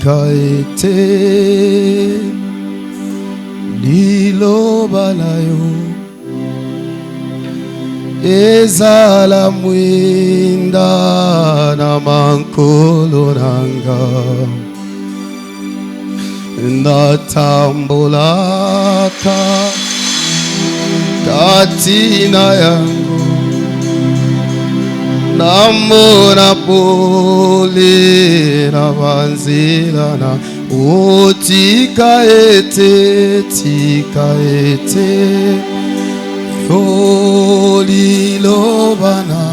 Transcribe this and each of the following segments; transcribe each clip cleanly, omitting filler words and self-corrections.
ete liloba na yo ezala mwinda na mankolo nanga natambolaka katina yango namona pole na banzela na tika ete yolilobana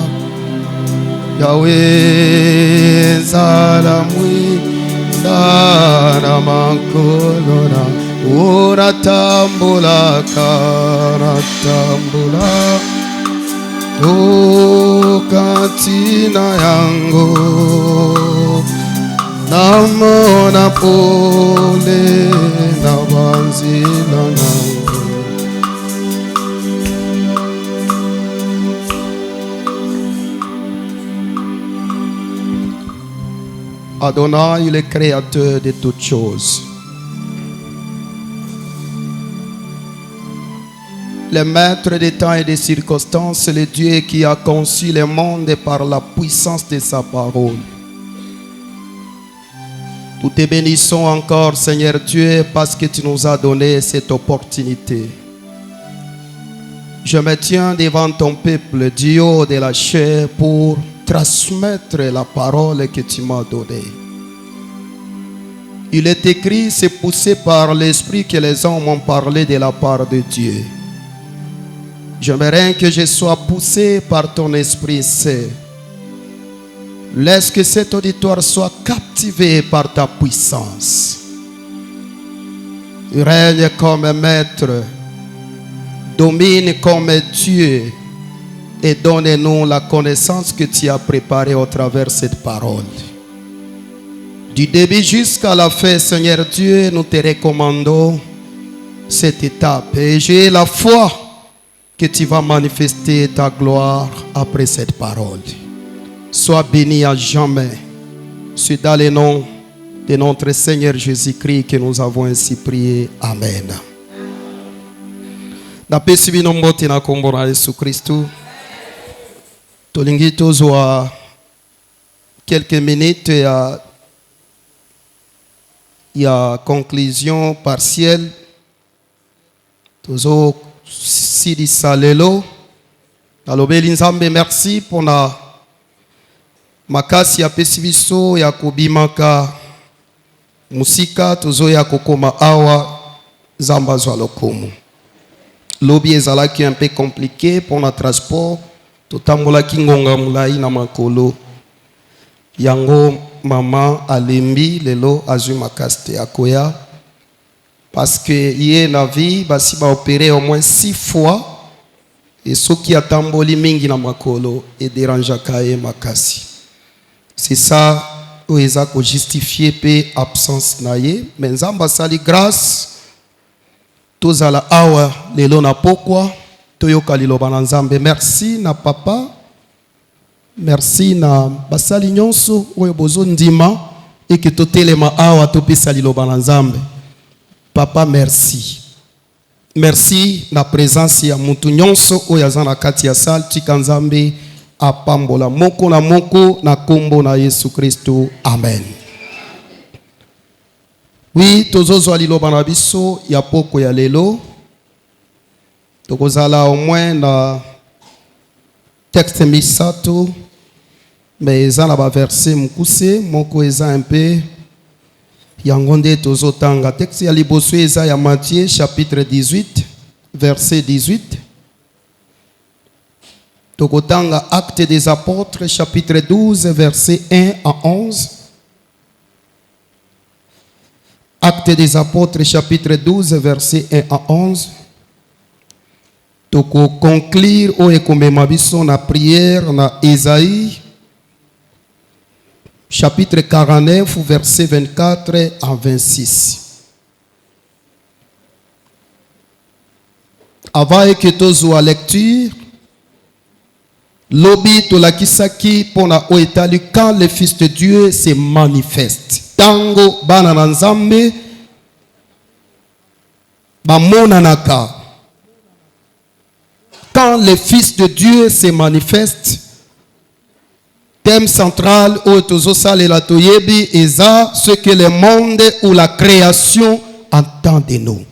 Yahweh zala mwinda na mankolo na natambulaka katina yango namona pole na banzila nango. Adonai, le créateur de toutes choses, le maître des temps et des circonstances, le Dieu qui a conçu le monde par la puissance de sa parole. Nous te bénissons encore, Seigneur Dieu, parce que tu nous as donné cette opportunité. Je me tiens devant ton peuple du haut de la chair pour transmettre la parole que tu m'as donnée. Il est écrit, c'est poussé par l'Esprit que les hommes m'ont parlé de la part de Dieu. J'aimerais que je sois poussé par ton Esprit Saint. Laisse que cet auditoire soit captivé par ta puissance. Règne comme maître, domine comme Dieu et donne-nous la connaissance que tu as préparée au travers de cette parole. Du début jusqu'à la fin, Seigneur Dieu, nous te recommandons cette étape. Et j'ai la foi que tu vas manifester ta gloire après cette parole. Sois béni à jamais. C'est dans le nom de notre Seigneur Jésus-Christ que nous avons ainsi prié. Amen. Napesi bino mbote na kombo na Yesu Kristu. Tolingi tozwa quelques minutes ya conclusion partielle. Tozo sidi salelo. Alobeli Nzambe merci pour na makasi ya pesi biso ya kobimaka musika tozo ya kokoma awa zamba zwa lokumu. Lobi ezalaki un peu compliqué pour notre transport. Totambolaki ngonga mulai na makolo. Yango mama alembi lelo azwi makasi te akoya. Parce que hier na vie basi ba opéré au moins 6 fois. Et ceux qui atamboli mingi na makolo et dérangeaka ye makasi. C'est ça où ils ont justifié pe absence na ye. Mais Nzamba sali grâce. Tozala awa lelo na pokwa toyoka liloba na Nzambe. Merci na papa, merci na basali nyonso oyo bozo ndima eke totelema awa topesa liloba na Nzambe. Papa merci. Merci na présence ya mutu nyonso oyo aza na kati ya salle. Tika Nzambe apambola moko na moko na kombo na Yesu Kristo. Amen. Oui, tozozo liloba na biso ya poko ya lelo. Tokozala au moins na texte misato, mais eza na ba verset mukuse moko eza un peu yangonde tozo tanga. Texte ya liboso eza ya Matthieu chapitre 18 verset 18. Tokotanga Actes des Apôtres chapitre 12 verset 1 à 11. Actes des Apôtres, chapitre 12, verset 1 à 11. Toko conclure au ekomemabiso na prière na Isaïe, chapitre 49, verset 24 à 26. Avant que tozo a lecture, lobi to la kisaki pona oetali quand le Fils de Dieu se manifeste. tango bana na nzambe bamonanaka. Quand le Fils de Dieu se manifeste, thème central au tozosale la toyebi eza ce que le monde ou la création entend de nous.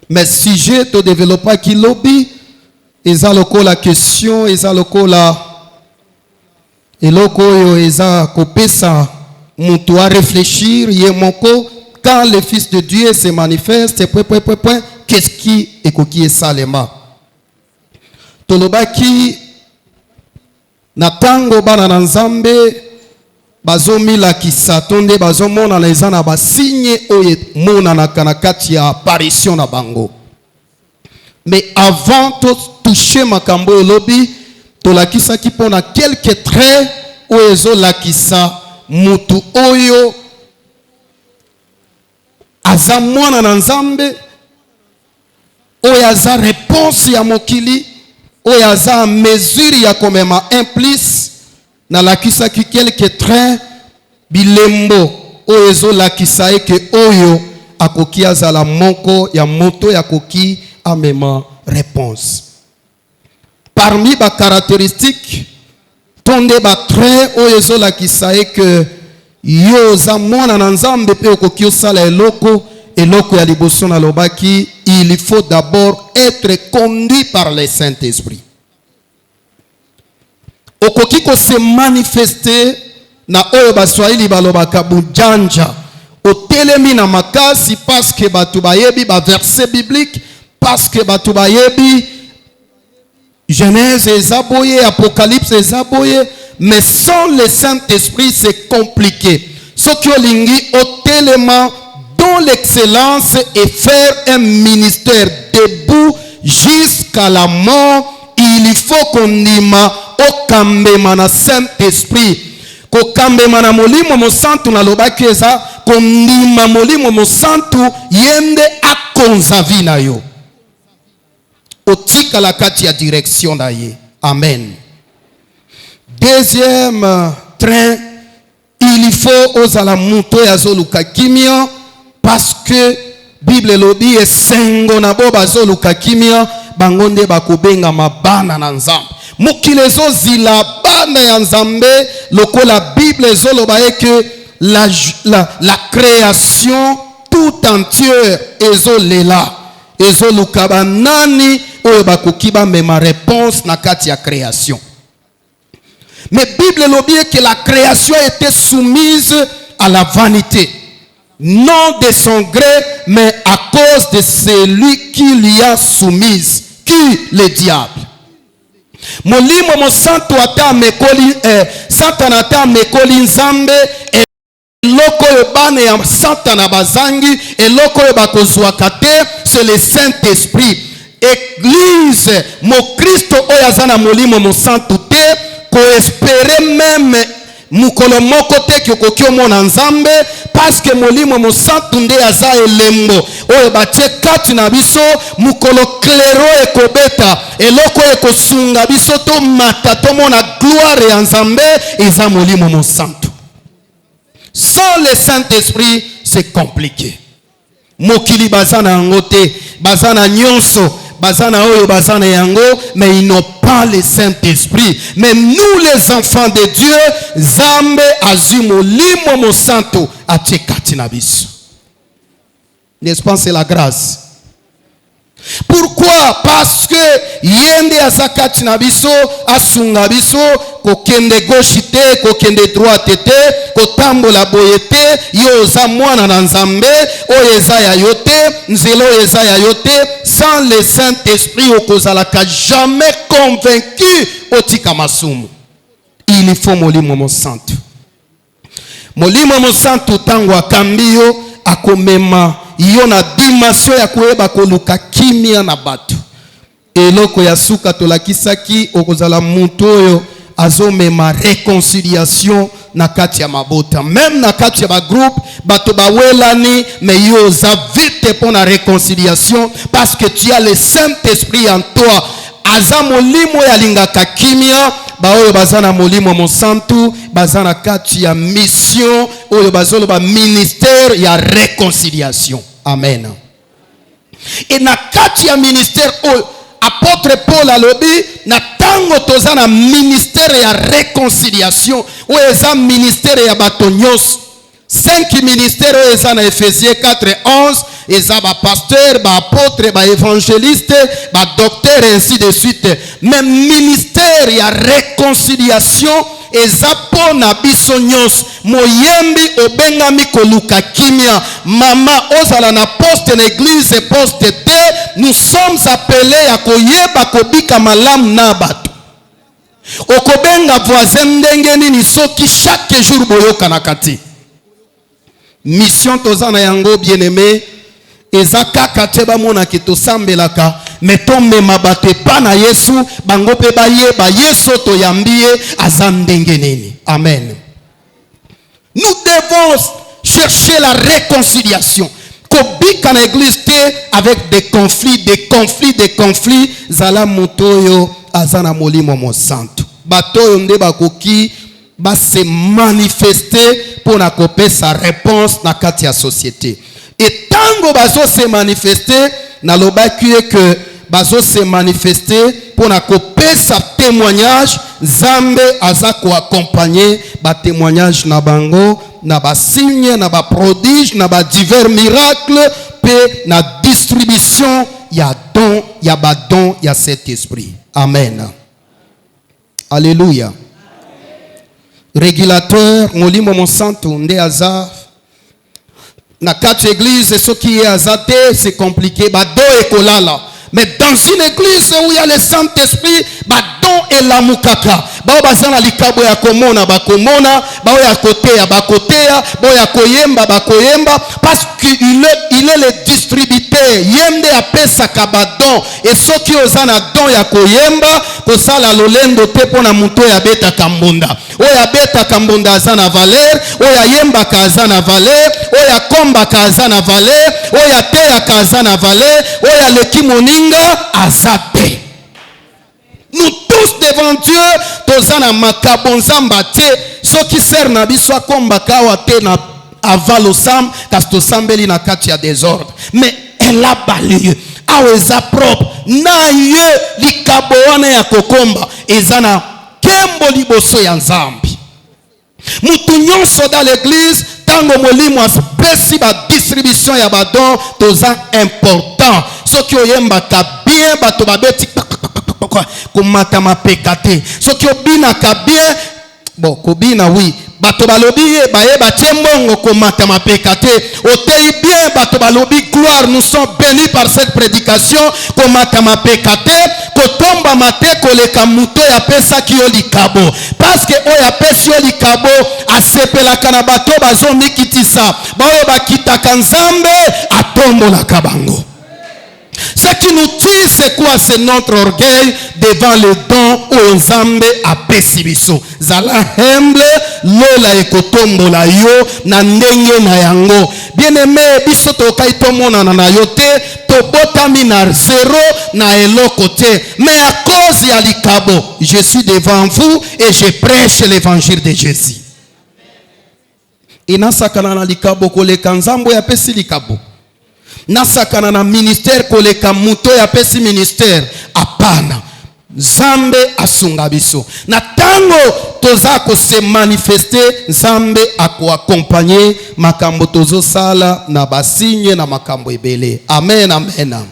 Mais si je te développe qui lobby, eza loko la question, eza loko la eloko yo eza kopesa mutu a réfléchir yemoko quand le Fils de Dieu se manifeste qu'est-ce qui est koki salema tolobaki na tango bana na nzambe bazomila kisa tonde bazomona na eza na basigne oyo monanaka na kati ya apparition na bango. Mais avant de toucher makambo elobi tolakisaki mpona quelques traits oyo ezolakisa mutu oyo aza mwana na nzambe oyo aza réponse ya mokili oyo aza mesure ya komema implice na lakisaki quelques traits bilembo oyo ezolakisa eke oyo akoki azala moko ya moto ya koki amema réponse. Parmi les caractéristiques tonde ba trait oyo ezolakisa eke yo za mwana na nzambe pe okoki osala eloko ya liboso na lobaki, il faut d'abord être conduit par le Saint-Esprit. Okoki ko se manifester na oyo baswahili balobaka bujanja otelemi na makasi parce que batu bayebi ba verset biblique, parce que batu bayebi Genèse et Zaboye, Apocalypse et Zaboye, mais sans le Saint-Esprit c'est compliqué. Ce qui est lingi au télément dans l'excellence et faire un ministère debout jusqu'à la mort, il faut qu'on dima au kambema na Saint-Esprit. Ko kambema na molimo mo santu na lobakeza, qu'on dima molimo mo santu yende akonzavi na yo. Otika la kati ya direction d'aye. Amen. Deuxième train, il faut osala muto ya zoluka kimia parce que Bible lobby est sengo na bo bazoluka kimia bangonde bakobenga mabana na nzambe. Mukilezo zila bana ya nzambe lokola Bible zoloba que la création tout entière ezolela. Ezoluka banani oyo bakoki ba mema réponse na kati ya création. Mais Bible lobby que la création était soumise à la vanité. Non de son gré, mais à cause de celui qui l'y a soumise. Qui? Le diable. Molimo mo santo ata mekoli Satan ata mekoli nzambe eloko yo bane ya Satan bazangi eloko yo bakozwaka te, c'est le Saint-Esprit. Église mo Christo oyazana molimo mo santo te ko espérer même mukolo moko te kokoki omona nzambe parce que molimo mo santo nde aza elembo oyo batie kati na biso mukolo klero ekobeta eloko ekosunga biso to mata to mona gloire ya nzambe eza molimo mo santo. Sans le Saint-Esprit c'est compliqué. Mokili bazana ngote bazana nyonso bazana oyo bazana yango, mais ils n'ont pas le Saint-Esprit. Mais nous les enfants de Dieu, Zambe azumo limo mo santo atekati na biso. N'est-ce pas, c'est la grâce. Pourquoi? Parce que yende azakati na biso asunga biso kokende gauche te kokende droite te kotambola boye te yo za mwana na nzambe oyo eza ya yo te nzela oyo eza ya yo te. Sans le Saint-Esprit okozalaka jamais convaincu otika masumu. Il faut molimo mo santo. Molimo mo santo tango akambi yo akomema yo na dimension ya koyeba koluka kimia na batu. Eloko ya suka tolakisaki okozala mutu oyo azomema réconciliation na kati ya mabota. Même na kati ya ba groupe bato bawelani, mais yo za vite pour la réconciliation parce que tu as le Saint-Esprit en toi. aza molimo ya lingaka kimia baoyo bazana molimo mosantu bazana kati ya mission oyo bazolo ba ministère ya réconciliation. Amen. Et na kati ya ministère oyo apôtre Paul alobi na tango tozana ministère ya réconciliation oyo eza ministère ya batonyos 5 ministères oyo eza na Ephésiens 4:11 eza ba pasteur, ba apôtre, ba évangéliste, ba docteur et ainsi de suite. Mais ministère ya réconciliation eza pona biso nyos moyembi obengami koluka kimia mama ozala na poste na église poste te. Nous sommes appelés à koyeba kobika malam na bato okobenga voisin ndenge nini soki chaque jour boyoka na kati mission tozana yango bien aimé eza kaka te bamona ke tosambelaka me tomema bato epa na Yesu bango mpe bayeba Yesu toyambi ye aza ndenge nini. Amen. Nous devons chercher la réconciliation. Kobika na église te avec des conflits zala motoyo azana molimo mosantu batoyo nde bakoki ba se manifester pour na kopesa réponse na kati ya société. Et tango bazo se manifester na lobaki que bazo se manifester pour na kopesa témoignage Zambe aza ko accompagner ba témoignage na bango na ba signe na ba prodige na ba divers miracles pe na distribution ya don ya ba don ya cet esprit. Amen. Alléluia. Régulateur molimo monsanto nde aza na kati église ce qui est azate c'est compliqué ba do ekolala. Mais dans une église où il y a le Saint-Esprit, badon et la mukaka. Bao bazana likabo ya komona bakomona, bao ya kotea bakotea, bao ya koyemba bakoyemba parce qu'il est le distributeur. Yemde apesa kabadon et ceux qui osana don ya koyemba kosala lolendo te pona muto ya beta kambonda. Oya beta kambonda azana valeur, oya yemba ka azana valeur, oya komba ka azana valeur, oya teya ka azana valeur, oya lekimoni azate. Nous tous devant Dieu tozana makabonzamba te so qui sert na biso komba kawa te na avalo sam kasto sambeli na kati ya désordre mais elle a balayé aweza propre na ye likabo wana ya kokomba ezana kembo liboso ya nzambi mutu nyonso dans l'église tango molimo apesi ba distribution ya badon toza important soki oyemba ka bien bato babeti komata mapeka te soki obina ka bien bon kobina oui bato balobi bayeba tie mbongo komata mapeka te otei bien bato balobi gloire nous sommes bénis par cette prédication komata mapeka te kotomba mate koleka muto ya pesa ki yo likabo parce que oya pesi yo likabo asepelaka na bato bazomikitisa baoyo bakitaka nzambe atombolaka bango. Ce qui nous tue, c'est quoi? C'est notre orgueil devant le don au Nzambe a pesibiso. Zala humble, lola ekotombola yo na ndenge na yango. Bien aimé, biso tokai tomona na yote, tobotami na zéro na eloko te. Mais à cause ya likabo, je suis devant vous et je prêche l'évangile de Jésus. Inasakana na likabo koleka nzambo ya pesi likabo. Nasakana na ministère koleka muto ya pesi ministère apana Zambe asunga biso na tango toza ko se manifester Zambe ako accompagner makambo tozo sala na basigne na makambo ebele. Amen, amen.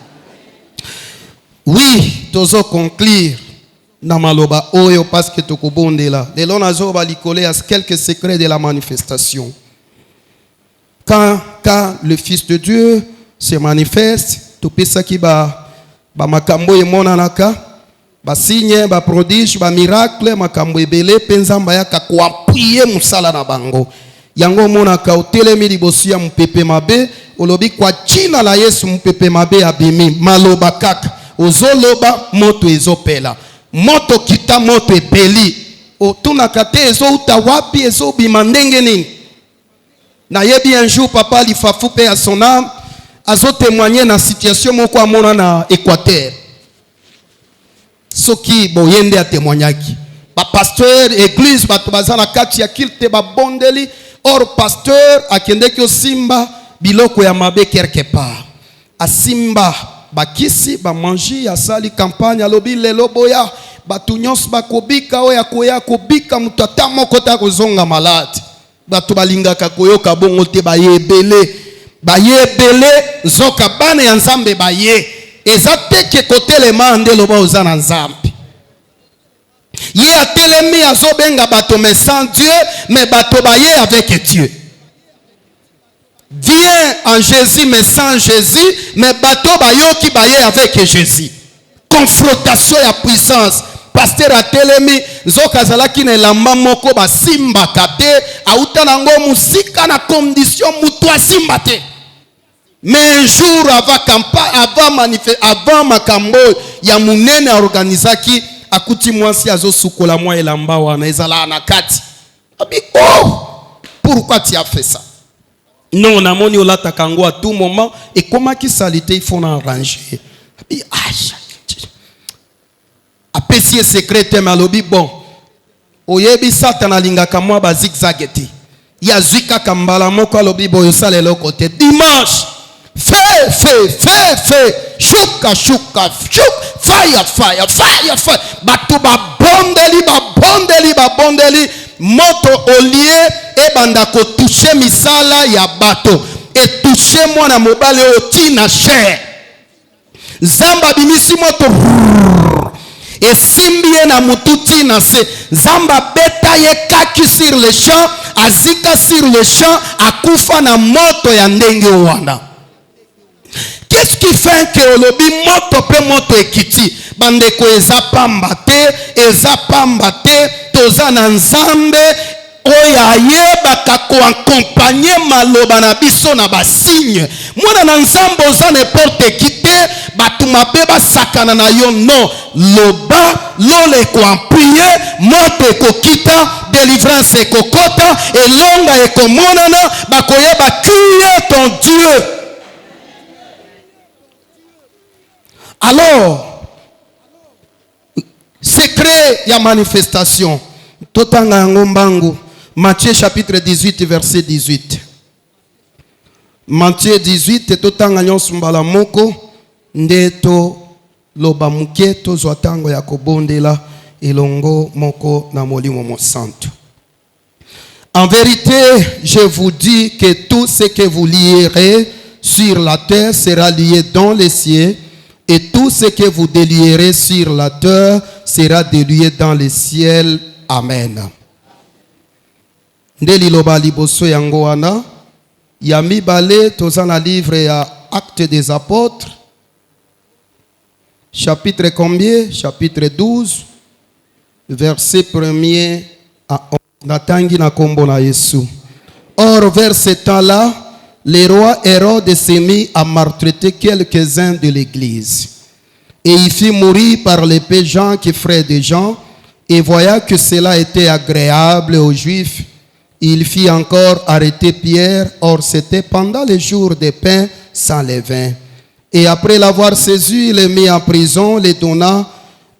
Oui, tozo conclure na maloba oyo parce que tokobondela lelo nazo balikole as quelques secrets de la manifestation. Quand le Fils de Dieu se manifeste, tout pesa ki ba makambo emonanaka, ba signe, ba prodige, ba miracle, makambo ebele penzamba yaka ko appuyer musala na bango. Yango monaka otelemi libosi ya mpepe mabe, olobi kwa jina la Yesu mpepe mabe abimi, maloba kaka, ozoloba moto ezopela. Moto kita moto ebeli. Otunaka te ezo uta wapi ezo bimandenge nini. Na yebi un jour papa li fafu pe à son âme azo témoigner na situation moko amona na Équateur. soki boyende a témoignaki. Ba pasteur église bato bazana kati ya kilte ba bondeli or pasteur akende ki simba biloko ya mabe quelque part. A simba bakisi ba manji ya sali campagne alobi lelo boya batu nyos bakobika oya koya kobika mutata moko ta kozonga malade. Batu balingaka koyoka bongo te bayebele zoka bana ya nzambe baye eza teke kotelema nde loba oza na nzambe ye atelemi azobenga bato mais sans Dieu mais bato baye avec Dieu. Viens en Jésus mais sans Jésus mais bato bayoki baye avec Jésus. Confrontation ya puissance. Pasteur atelemi zoka zalaki na elamba moko basimbaka te auta nango musika na condition mutu asimba te. Mais un jour avant makambo ya munene organizaki akuti mwasi azo sukola mwa elamba wana ezala na kati. Abi pourquoi tu as fait ça? Non, on a moni olata kango à tout moment et comment qui salité il faut en arranger. Abi apesi secrétaire malobi bon oyebi satana lingaka mwa ba zigzageti ya zwika kambala moko alobi boyo sala eloko te dimanche feu shuka fire batu babondeli moto olie ebanda ko toucher misala ya bato et toucher mwana mobale otina cher zamba bimisi moto et simbie na mututi na se zamba beta ye kaki sur le champ azika sur le champ akufa na moto ya ndenge wana. Qu'est-ce qui fait que olobi moto pe moto ekiti bandeko eza pamba te toza na nzambe oya yebaka ko accompagner maloba na biso na basigne mwana na nzambe oza n'importe qui te batu mabe basakana na yo non loba lole ko appuyer moto ekokita délivrance ekokota elonga ekomonana bakoyeba qui est ton Dieu. Alors secret ya manifestation totanga yango mbangu Matthieu chapitre 18 verset 18. Matthieu 18 totanga nyonso mbala moko ndeto loba muke tozwa tango ya kobondela elongo moko na molimo mosantu. En vérité, je vous dis que tout ce que vous lierez sur la terre sera lié dans les cieux, et tout ce que vous délierez sur la terre sera délié dans les ciels. Amen. Ndeli loba liboso yango wana ya mibale toza na livre ya Actes des Apôtres chapitre combien? Chapitre 12 verset 1er à 11. Natangi na kombo na Yesu. Or vers ce temps-là, le roi Hérode s'est mis à maltraiter quelques-uns de l'église. Et il fit mourir par l'épée Jean qui frère de Jean. Et voyant que cela était agréable aux Juifs, il fit encore arrêter Pierre. Or c'était pendant les jours des pains sans levain. Et après l'avoir saisi, il le mit en prison, le donna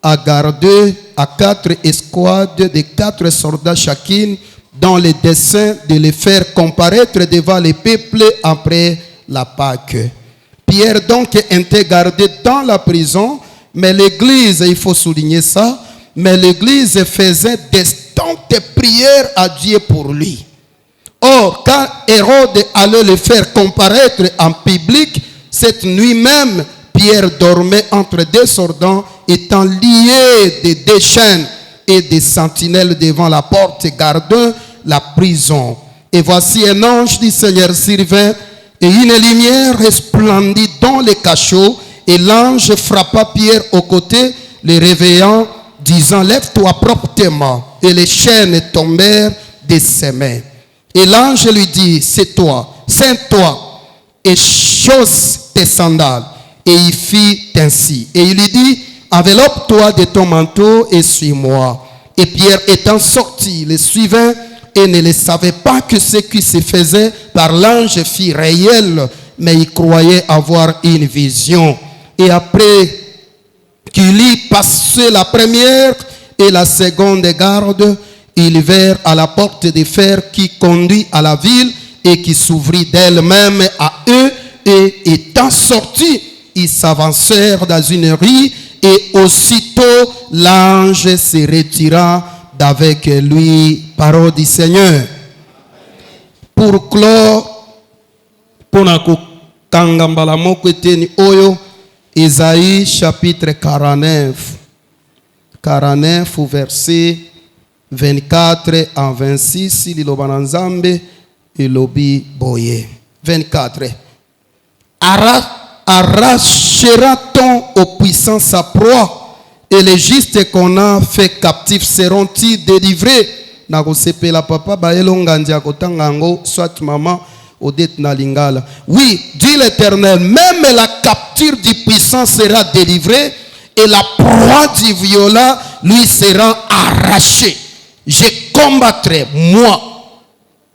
à garder à 4 escouades de 4 soldats chacune, dans le dessein de les faire comparaître devant les peuples après la Pâque. Pierre donc était gardé dans la prison, mais l'église, il faut souligner ça, mais l'église faisait d'instantes prières à Dieu pour lui. Or, quand Hérode allait le faire comparaître en public, cette nuit même, Pierre dormait entre deux soldats, étant lié de 2 chaînes et des sentinelles devant la porte gardant la prison. Et voici un ange du Seigneur survint, et une lumière resplendit dans le cachot, et l'ange frappa Pierre au côté, le réveillant, disant: lève-toi promptement. Et les chaînes tombèrent de ses mains. Et l'ange lui dit: c'est toi, ceins-toi, et chausse tes sandales. Et il fit ainsi. Et il lui dit: enveloppe-toi de ton manteau et suis-moi. Et Pierre étant sorti, le suivait et ne le savait pas que ce qui se faisait par l'ange fut réel, mais il croyait avoir une vision. Et après qu'il y passait la première et la seconde garde, ils vinrent à la porte de fer qui conduit à la ville et qui s'ouvrit d'elle-même à eux. Et étant sortis, ils s'avancèrent dans une rue et aussitôt l'ange se retira d'avec lui. Parole du Seigneur. Pour clore, pour kangambala moko eteni oyo, Isaïe chapitre 49 verset 24 à 26, liloba na Nzambe elobi boye. 24. Arrachera-t-on au puissant sa proie, et les justes qu'on a fait captifs seront-ils délivrés? Nakosepela papa baelongandi akotangango soit maman Odette na lingala. Oui, dit l'Éternel, même la capture du puissant sera délivrée et la proie du violent lui sera arrachée. Je combattrai, moi,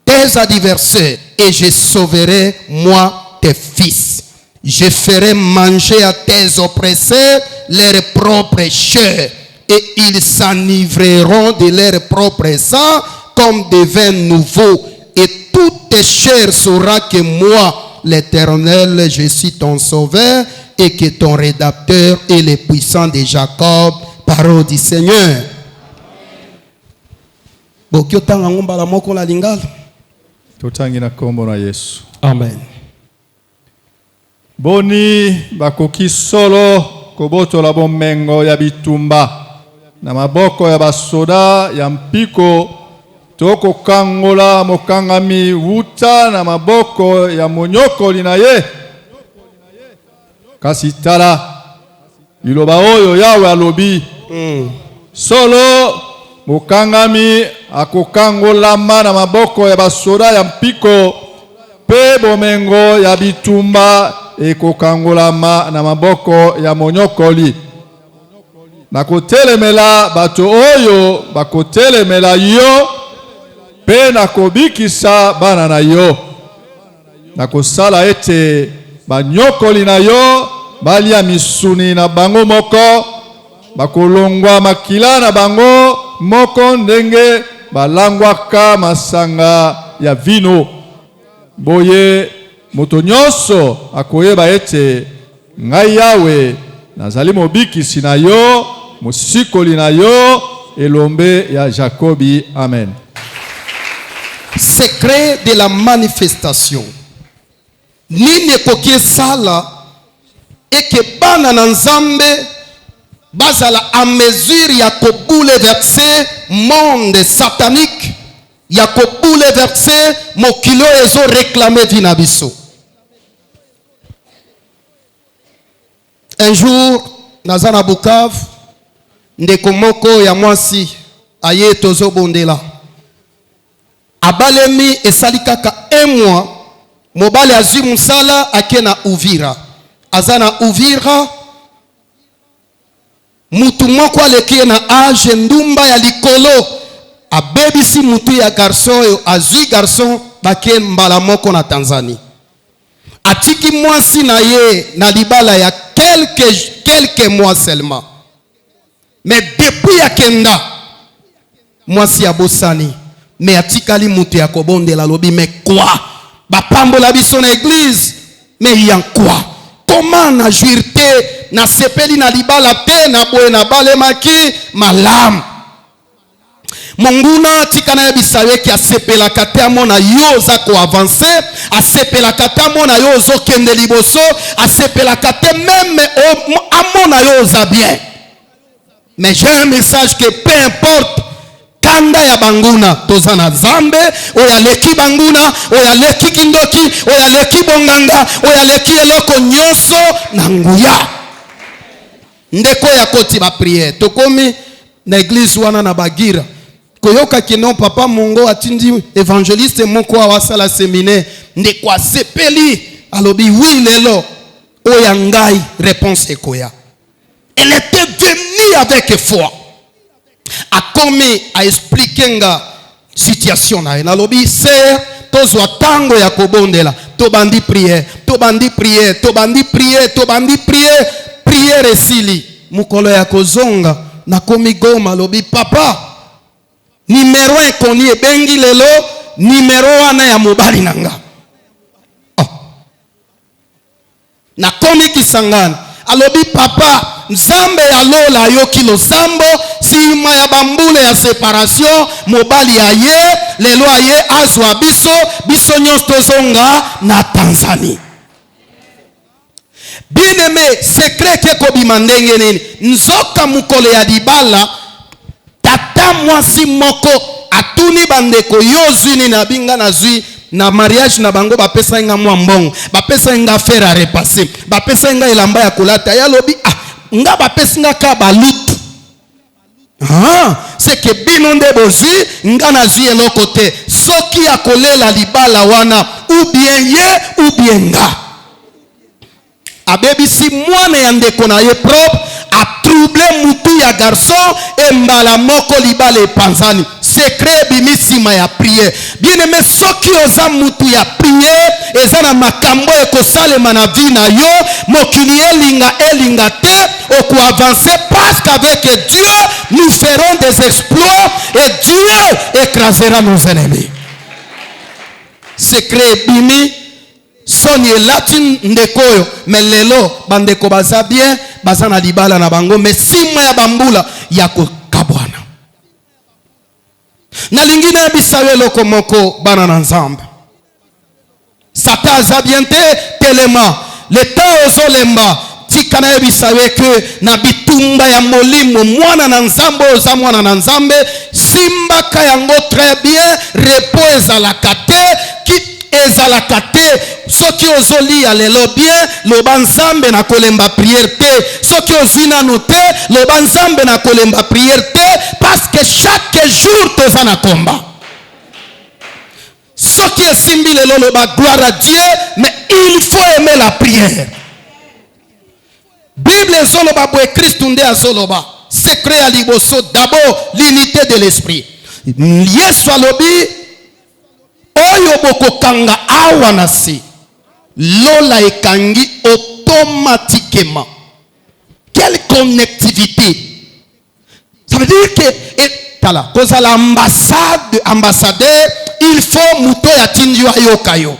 tes adversaires, et je sauverai, moi, tes fils. Je ferai manger à tes oppresseurs leur propre chair, et ils s'enivreront de leur propre sang comme de vin nouveau. Et toute chair saura que moi, l'Éternel, je suis ton sauveur, et que ton rédacteur est le puissant de Jacob. Parole du Seigneur. Amen. Boni bakoki solo kobotola bomengo ya bitumba na maboko ya basoda ya mpiko toko kangola mokangami wuta na maboko ya monyokoli na ye. Kasi tala liloba oyo Yawe alobi solo mokangami akokangolama na maboko ya basoda ya mpiko pe bomengo ya bitumba ekokangolama na maboko ya monyokoli. Nakotelemela bato oyo bakotelemela yo pe nakobikisa bana na yo. Nakosala ete banyokoli na yo balia misuni na bango moko, bakolongwa makila na bango moko ndenge balangwaka masanga ya vino. Boye moto nyonso akoyeba ete ngai Yawe nazali mobikisi na yo, mosikoli na yo, elombe ya Jacobi. Amen. Secret de la manifestation. Nini kokie sala et que bana na Nzambe bazala à mesure ya ko bouleverser monde satanique, ya ko bouleverser mokilo ezo réclamer vinabiso. Un jour nazana Bukavu ndeko moko ya mwasi aye tozo bondela abalemi esali kaka un mois mobali azwi musala akena Uvira. Azana Uvira mutu moko aleki na age ndumba ya likolo abebisi mutu ya garçon yo azwi garçon bake mbala moko na Tanzanie. Atiki mwasi na ye na libala ya quelques mois seulement. Mais depuis akenda mwasi ya bosani mais atikali mutu ya kobondela lobi mais quoi? Bapambola biso na église mais il y a quoi? Comment na juirte na sepeli na libala te na boye na balemaki malam monguna tikana ya bisawe ki asepela kate amona yo za ko avancer, asepela kate amona yo zo kende liboso, asepela kate même amona yo za bien. Mais j'ai un message que peu importe kanda ya banguna tozana Nzambe oya leki banguna oya leki kindoki oya leki bonganga oya leki eloko nyonso na nguya ndeko ya koti ba prière tokomi na église wana na Bagira koyoka kino papa mongo atindi évangéliste moko awasala séminaire ndeko asepeli alobi oui lelo oya ngai réponse ekoya. Elle était venue avec foi. A commis à expliquer nga situation na ena lobi sœur tozwa tango ya kobondela to bandi prière prière esili mukolo ya kozonga na komi Goma lobi papa numéro 1 koni ebengi lelo numéro 1 ya mobali nanga. Na komi Kisangani alobi papa Nzambe ya lola yoki losambo sima ya bambule ya séparation mobali ya ye lelo aye azwa biso nyonso tozonga na Tanzanie. Bien aimé, secret ke kobima ndenge nini nzoka mukolo ya libala tata mwasi moko atuni bandeko yozwini na binga na zwi na mariage na bango bapesa nga mwa mbongo bapesa nga faire à repasser bapesa nga elamba ya kolata ya lobi nga bapesa nga ka balutu c'est que bino nde bozwi nga na zwi eloko te soki ya kolela libala wana ou bien ye ou bien nga abebisi mwana ya ndeko na ye propre a troublé mutu ya garçon et mbala moko libala epanzani secret bimisima ya prière. Bien aimé, soki oza mutu ya prière eza na makambo ekosalema na vie na yo mokili elinga te oku avancer parce qu'avec Dieu nous ferons des exploits et Dieu écrasera nos ennemis. Secret bimi soni elati ndeko yo mais lelo bandeko baza bien baza na libala na bango mais sima ya bambula ya kokabwana na lingine bisawe loko moko bana na Nzambe sata aza bien te telema le temps ozolemba tika na bisawe ke na bitumba ya molimo mwana na Nzambe oza mwana na Nzambe simbaka yango très bien repos ezalaka te ezalaka te soki ozolia lelo bien loba Nzambe na kolemba prière te soki ozwi nanu te loba Nzambe na kolemba prière te parce que chaque jour toza na komba soki esimbi lelo loba gloire à Dieu mais il faut aimer la prière. Bible ezoloba boye Christ nde azoloba secret ya liboso d'abord l'unité de l'esprit. Yesu alobi oyo bokokanga awa na se lola ekangi automatiquement. Quelle connectivité! Ça veut dire que tala koza ambassadeur il faut muto ya tindio ayokayo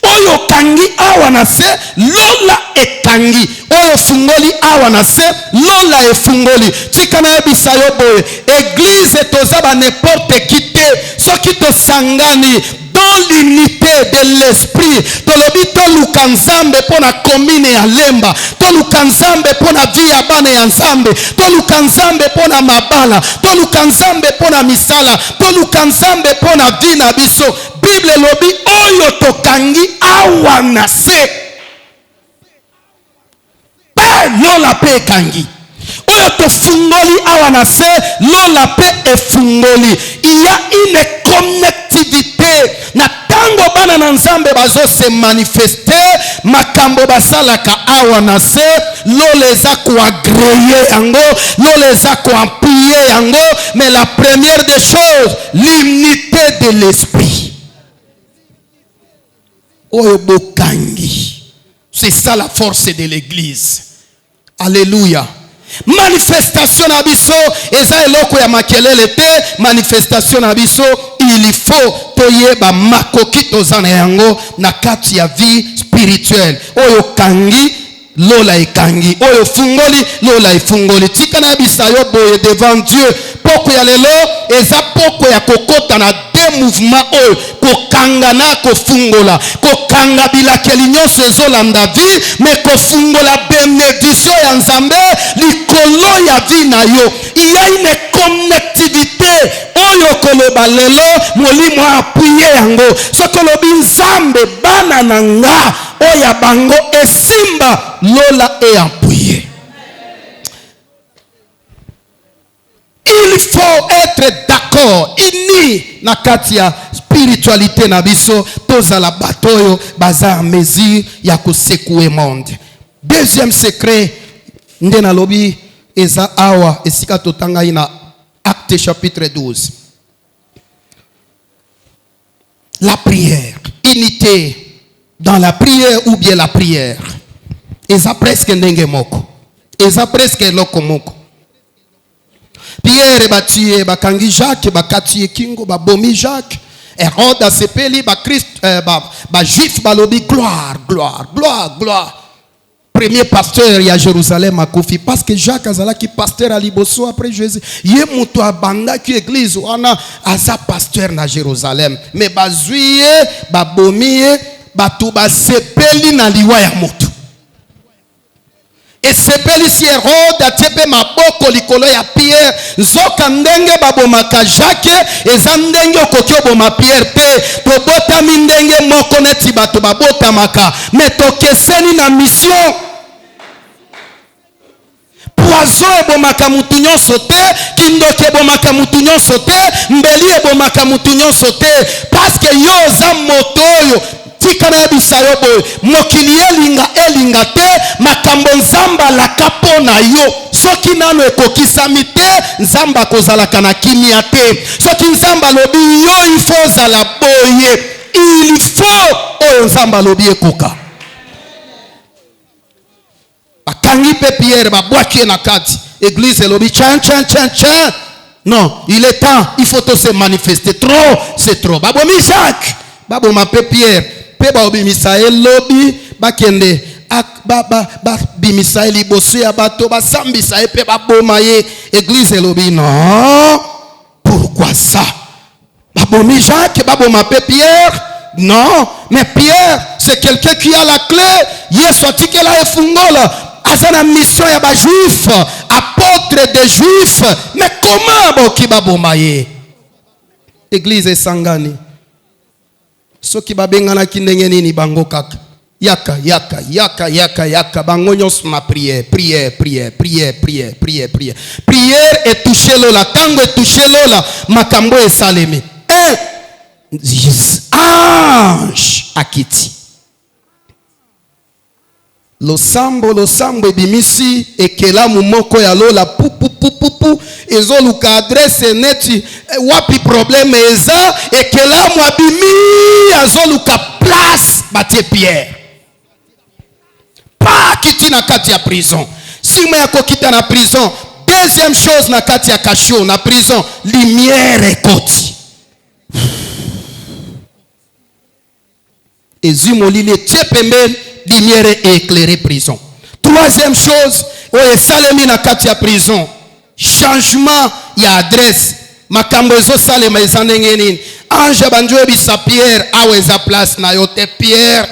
oyo kangi awa na se lola ekangi oyo fungoli awa na se lola efungoli tika na yebisa yo boye église tozaba n'importe qui te soki tosangani dans l'unité de l'esprit tolobi toluka Nzambe pona commune ya lemba toluka Nzambe pona vie ya bana ya Nzambe toluka Nzambe pona mabala toluka Nzambe pona misala toluka Nzambe pona vie na biso. Bible lobi oyo tokangi awa na se lola pe kangi oyo tofungoli awa na se lola pe efungoli. Il y a une connectivité na tango bana na Nzambe bazo se manifester makambo basalaka awa na se lola eza ko agréer yango lola eza ko appuyer yango mais la première des choses l'unité de l'esprit oyo bokangi. C'est ça la force de l'église. Alléluia. Manifestation na biso eza eloko ya makelele te. Manifestation na biso il faut toyeba makoki tozana yango na kati ya vie spirituelle. Oyo kangi lola ekangi oyo fungoli lola efungoli tika na bisa yo boye devant Dieu poko ya lelo eza poko ya kokota na deux mouvements oyo kokanga na kofungola kokanga bilakeli nyonso ezolanda vie mais kofungola bénédiction ya Nzambe likolo ya vie na yo. Il y a une connectivité oyo koloba lelo molimo appuye yango sokolobi Nzambe bana na nga oya bango esimba lola et appuyé. Il faut être d'accord ini na kati ya spiritualité na biso tozala batoyo baza en mesure ya kosekouer monde. Deuxième secret nde na lobi eza awa esika totanga ina Acte chapitre 12. La prière, unité dans la prière ou bien la prière. eza presque ndenge moko, eza presque eloko moko. Pierre batie bakangi Jacques, bakati kingo babomi Jacques. Hérode asepeli ba Christ ba juif balobi gloire gloire gloire gloire. Premier pasteur ya Jérusalem a Kofi parce que Jacques azalaki pasteur à liboso après Jésus. Ye mutu abanda ki église wana aza pasteur na Jérusalem. Mais bazuye babomiye batu basepeli na liwa ya mutu. Et sepeli si Hérode atepe maboko likolo ya Pierre zoka ndenge babomaka Jacques eza ndenge okoki oboma Pierre pe tobotami ndenge moko neti bato babotamaka mais tokeseni na mission. Poison ebomaka mutu nyonso te, kindoki ebomaka mutu nyonso te, mbeli ebomaka mutu nyonso te, parce que yo oza moto oyo tika na yebisa yo boye mokili elinga te makambo nzamba alaka mpo na yo. Soki nano ekokisami te nzamba akozalaka na kimia te. Soki nzamba alobi yo il faut ozala boye, il faut oyo nzamba alobi ekoka. Bakangi pe Pierre babwaki na kati église elobi tiens. Non, il est temps, il faut se manifester. Trop, c'est trop. Babomi Jacques, baboma pe Pierre, pe baobi Misaël lobi bakende bimisa liboso ya bato basambisa pe baboma ye église elobi non. Pourquoi ça? Babomi Jacques, baboma pe Pierre. Non, mais Pierre, c'est quelqu'un qui a la clé. Yesu atikela efungola. Azana mission ya ba juif, apôtre des juifs. Mais comment boki babomaye? Église esangani. Soki babengana kindenge nini bango kaka. Yaka bango nyos ma prière. Prière et toucher lola, tango et toucher lola, makambo e salemi. Ange akiti. Losambo ebimisi ekelamu moko ya lola pu ezoluka adresse neti wapi problème eza ekelamu abimi azoluka place batie Pierre pa kiti na kati ya prison. Sima ya kokita na prison, deuxième chose na kati ya kasho na prison, lumière ekoti ezimolile tie pembeni lumière et éclairer prison. Troisième chose, oye salemi na kati ya prison, changement ya adresse. Makambo ezo salema ezandenge nini? Ange banjo ebisa Pierre aweza place na yote Pierre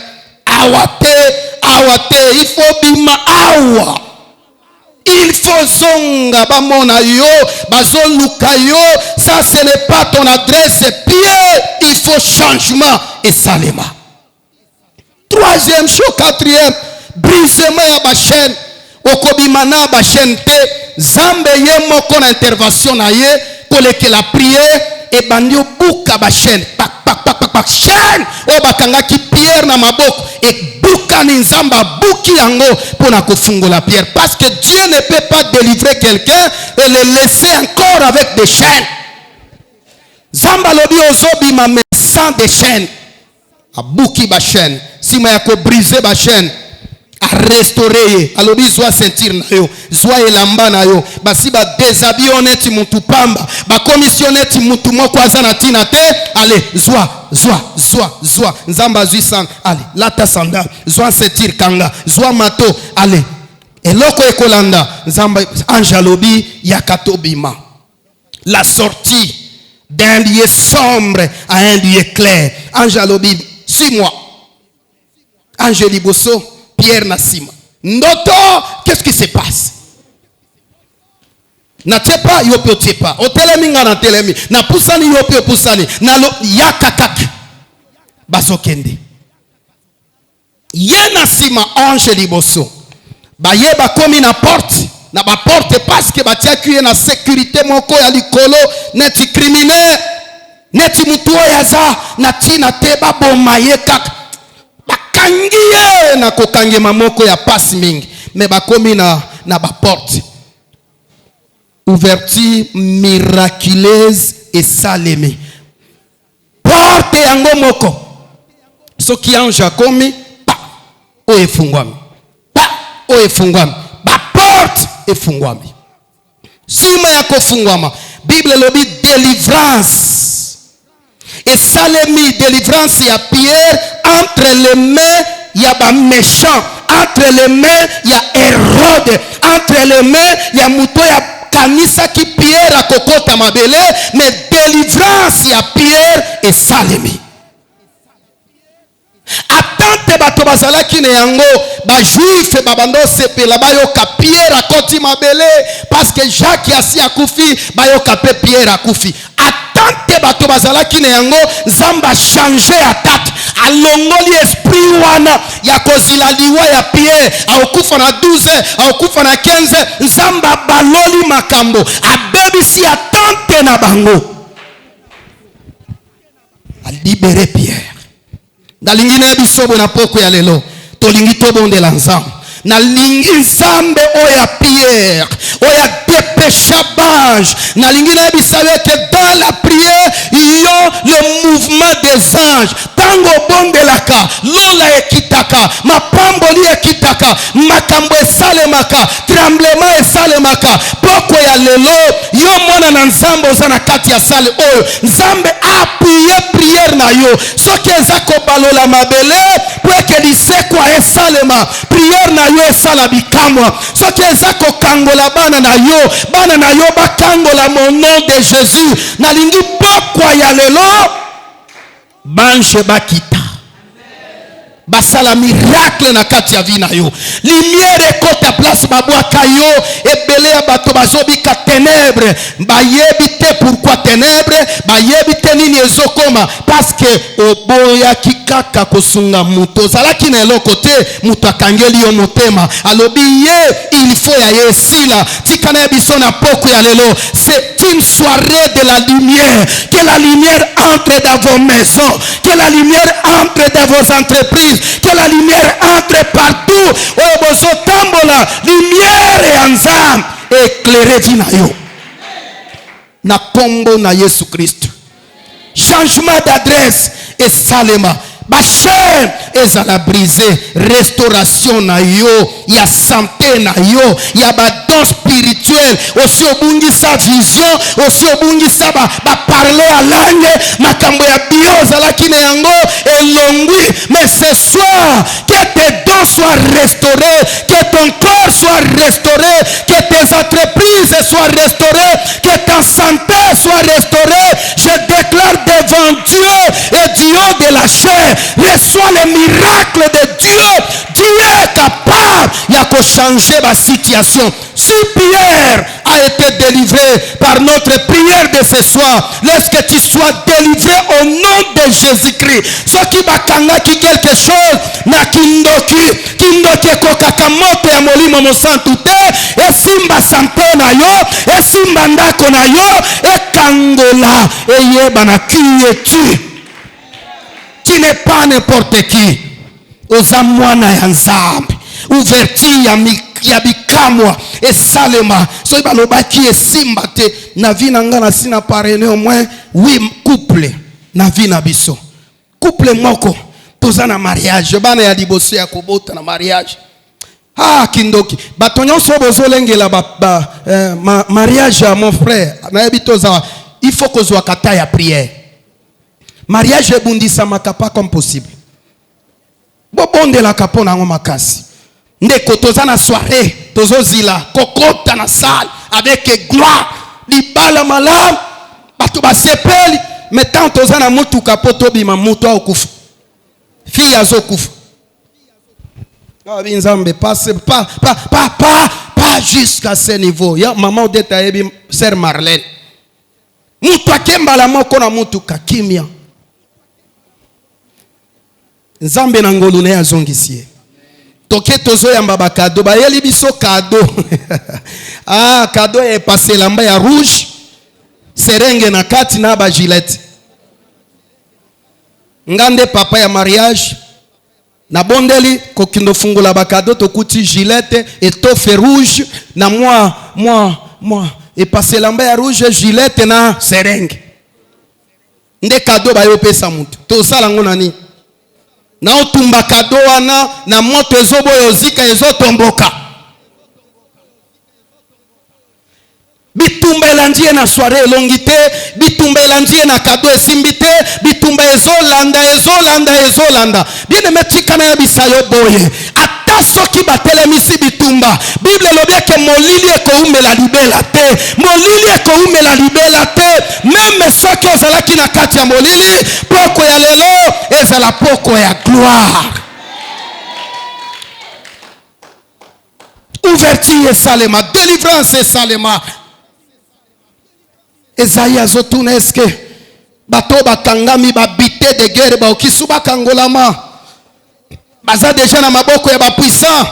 awate il faut bima awa. Il faut zonga bamona yo, bazoluka yo, ça ce n'est pas ton adresse Pierre, il faut changement et salema. Troisième chose, quatrième, brisement ya ba chaîne, okobimana ba chaîne te, zambe ye moko na intervention na ye, koleke la prière et bandi buka ba chaîne, pak chaîne, o bakanga ki Pierre na maboko et buka ni nzamba buki yango pona kofungola Pierre parce que Dieu ne peut pas délivrer quelqu'un et le laisser encore avec des chaînes. Zamba lobi ozobima mais sans des chaînes. A buki ba chaîne, si ma yako briser ba chaîne, a restaurer, alobi zwa sentir na yo, zwa elamba na yo, basi ba déshabiller honnête mutu pamba, ba commissionner ti mutu moko azana tina te, allez, zwa, nzamba zui sang, allez, lata sanda, zwa sentir kanga, zwa mato, allez, eloko ekolanda, nzamba, anjalobi, yakatobima. La sortie d'un lieu sombre à un lieu clair, anjalobi, 6 mois. Angeli Bosso, Pierre Nassima. Noto, qu'est-ce qui se passe? Na tepa, yope tepa. O telemi nga na telemi. Na pusani yope pusani. Na lo yakakak. Bazokende. Ye Nassima Angeli Bosso. Ba ye ba komi na porte. Na ba porte parce que ba tia kuye na sécurité moko ya likolo neti criminel. Neti mutu yaza na tina teba bomaye kaka bakangiye na kokange mamoko ya passe mingi mais bakomi na ba porte. Ouverture miraculeuse et salemi porte yango moko soki ange akomi pa o efungwami pa oyo efungwami baporte efungwami nsima ya kofungwama Bible lobi délivrance esalemi délivrance ya Pierre entre les mains ya ba méchant entre les mains ya Hérode entre les mains ya muto ya kanisa ki Pierre akokota mabele mais délivrance ya Pierre esalemi atante bato bazalaki na yango bajuife babando sepela bayoka Pierre akoti mabele parce que Jacques asi akufi bayoka pe Pierre akufi atante bato bazalaki na yango Nzamba changer atate alongoli esprit wana ya kozila liwa ya Pierre akufa na 12 akufa na 15 Nzamba baloli makambo abebisi atante na bango a libéré Pierre. Nalingi na bisobo na poko ya lelo tolingi tobondela Nzambe nalingi Nzambe oya Pierre oya dépêchabage nalingi na bisabe que dans la prière il y a le mouvement des anges tango bondelaka lola ekitaka mapamboli ekitaka makambo esalemaka tremblement esalemaka poko ya lelo yo mwana na Nzambe oza na kati ya sale oyo Nzambe appuyer prière na yo soki eza kobalola mabele po eke lisekwa esalema prière na yo esala bikamwa soki eza kokangola bana na yo bakangola mon nom de Jésus nalingi pokwa ya lelo bange bakita basala miracle na kati ya vina yo lumière ekota place babwaka yo ebele ya bato bazobika ténèbres bayebi te pourquoi ténèbres bayebi te nini ezokoma parce que oboyaki kaka kosunga muto ozalaki na eloko te muto akangeli yo motema alobi ye il faut ya ye esila tika na biso na poko ya lelo c'est une soirée de la lumière que la lumière entre dans vos maisons que la lumière entre dans vos entreprises que la lumière entre partout oyo bozotambola lumière ya Nzambe éclairer vina yo na kombo na Yesu Christ changement d'adresse esalema bachaîne ezala brisé restauration na yo ya santé na yo ya badon spirituel aussi obungisa vision aussi obungisa parler à langue makambo ya bio zalaki na yango elongwi mais ce soir que tes dons soient restaurés que ton corps soit restauré que tes entreprises soient restaurées que ta santé soit restaurée je déclare devant Dieu et du haut de la chair reçois le miracle de Dieu. Dieu est capable de changer ma situation. Si Pierre a été délivré par notre prière de ce soir, lorsque tu sois délivré au nom de Jésus-Christ, ce qui va kangaki quelque chose, na kindoki kokakamoto ya molimo mosantu te, esimba santé na yo, esimba ndako na yo, ekangola, eyeba na qui es-tu? Tu n'es pas n'importe qui. Oza mwana ya Nzambe. Ouverture ya bikamwa esalema. So ibalobaki esimba te na vie na nga na sina parene au moins 8 couple na vie na biso. Couple moko toza na mariage. Bana ya liboso ya kobota na mariage. Ah kindoki. Bato nyonso bozolengela mariage à mon frère. Na ebitoza il faut que zo kata ya prière. Mariage ebundisa makapa comme possible. Bobonde la kapo na makasi. Ndeko toza na soirée, tozo zila, kokota na salle avec gloire, libala malam, bato ba sepeli, metant toza na mutu kapoto bima mutu akufa. Fille azokufa. Nzambe passe pas jusqu'à ce niveau. Ya maman odeta ebi sœur Marlène. Mutu akemba la moko na mutu kakimia. Nzambe na ngolu ne azongisie. Toke tozo ya mbaba kado ba yeli biso kado. Ah kado e passé lamba ya rouge. Serenge na kati na ba gilet. Ngande papa ya mariage. Na bondeli kokindo fungula ba kado tokuti gilet étoffe rouge na moi e passé lamba ya rouge gilet na serenge. Nde kado ba yo pesa mutu. To sala ngona ni na otumba kado wana na moto ezoboyo zika ezotomboka. Bitumba elandie na soirée elongite, bitumba elandie na kado esimbite, bitumba ezolanda. Bien aimé tikana ya bisayo boye. Ata soki batelemisi bitumba, Bible lobi ke molili ekoumela libela te. Molili ekoumela libela te. Même soki ozalaki na kati ya molili, poko ya lelo ezala poko ya gloire. Ouverture et salema, délivrance et salema. Esaïe azotuna eske bato bakangami babite de guerre ba okisuba kangolama baza déjà na maboko ya ba puissant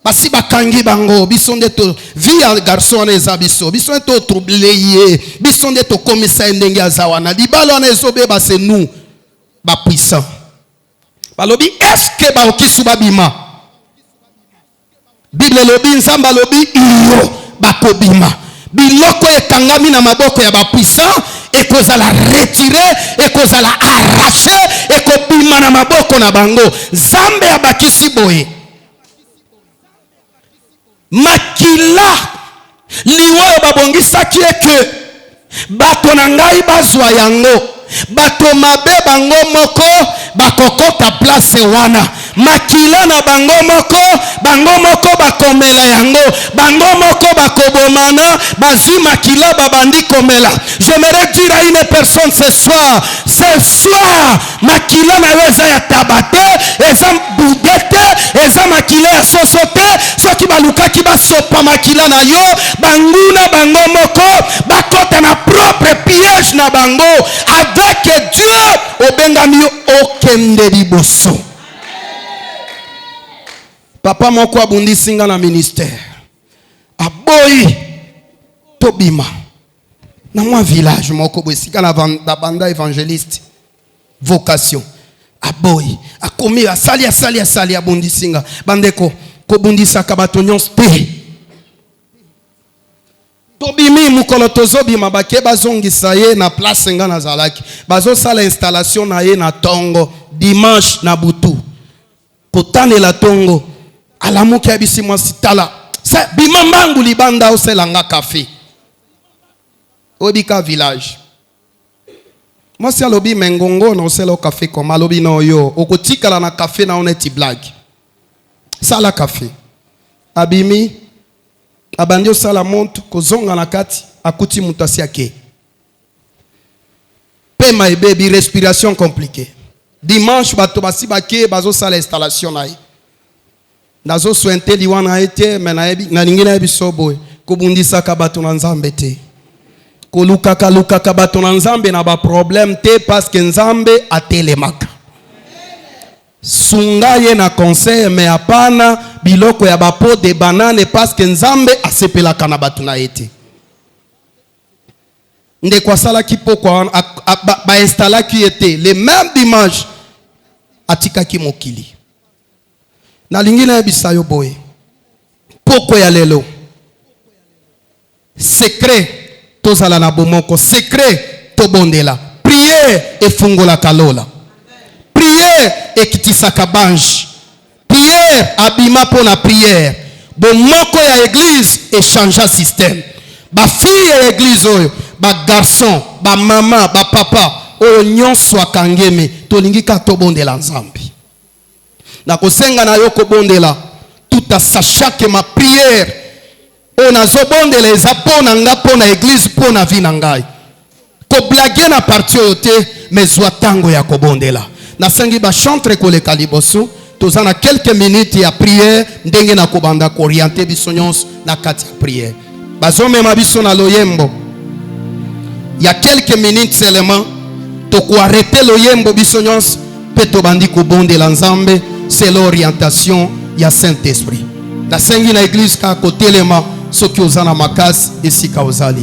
basi bakangi bango biso nde to vie ya garçon eza biso nde to troublé ye biso nde to komisa ndenge azawana libalo na ezobeba c'est nous ba puissant balobi eske ba okisuba bima Bible lobi nzamba lobi iyo bakobima biloko ekangami na maboko ya bapuissant ekozala retirer ekozala arracher ekobima na maboko na bango. Nzambe abakisi boye makila liwa babongisaki eke bato na ngai bazwa yango bato mabe bango moko bakokota place wana makila na bango moko bakomela yango bango moko bakobomana bazwi makila babandi komela. J'aimerais dire à une personne ce soir makila na yo eza ya tabate eza budete eza makila ya sosote soki balukaki basopa makila na yo banguna bango moko bakota na propre piège na bango avec Dieu obengami okende liboso. Papa moko abundisi nga na ministère aboyi tobima na mwa village moko bwesika na banda évangéliste vocation aboyi akomi asali abundisi nga bandeko kobundisaka bato nyonso te tobimi mukolo tozobima bake bazongisa ye na place nga nazalaki bazosala installation na ye na tongo dimanche na butu kotanela tongo alamuki abisi mwasi tala bima mbangu libanda oselanga kafe obika village mwasi alobi mengongo na osela kafe koma alobi na oyo okotikala na kafe na oneti blague sala kafe abimi abandi osala montre kozonga na kati akuti mutu asi ake pema ebebi respiration compliquée dimanche bato basi bake bazosala installation na ye nazo swente liwana ete na ningi na yebiso boye kobundisaka bato na nzambe te kolukaka bato na nzambe na ba problème te parce que nzambe atelemaka sunga ye na conseil me apana biloko ya bapo de banane parce que nzambe asepelaka na bato na ete nde kwa sala kipoko ba installaki ete le même dimanche atikaki mokili na lingi na bisayo boye poko ya lelo secret tozala na bomoko secret tobondela prière efungola kalola prière ekitisaka bange prière abima pona prière bomoko ya église échangea système ba fille ya église oyo ba garçon ba mama ba papa oyo nyonso akangeme tolingi ka tobondela nzambe na kosenga na yo kobondela tout à sachant que ma prière on a zobondela eza pona nga pona église pona vie na ngai ko blague na parti ote mais zwa tango ya kobondela na sengi ba chantre koleka liboso tozana quelques minutes ya prière ndenge na kobanda ko orienter biso nyonso na kati ya prière bazomema biso na loyembo ya quelques minutes seulement to ko arrêter loyembo biso nyonso pe to bandi ko bondela nzambe c'est l'orientation ya Saint-Esprit. Na sengi na église ka kotelema soki ozana makasi esika ozali.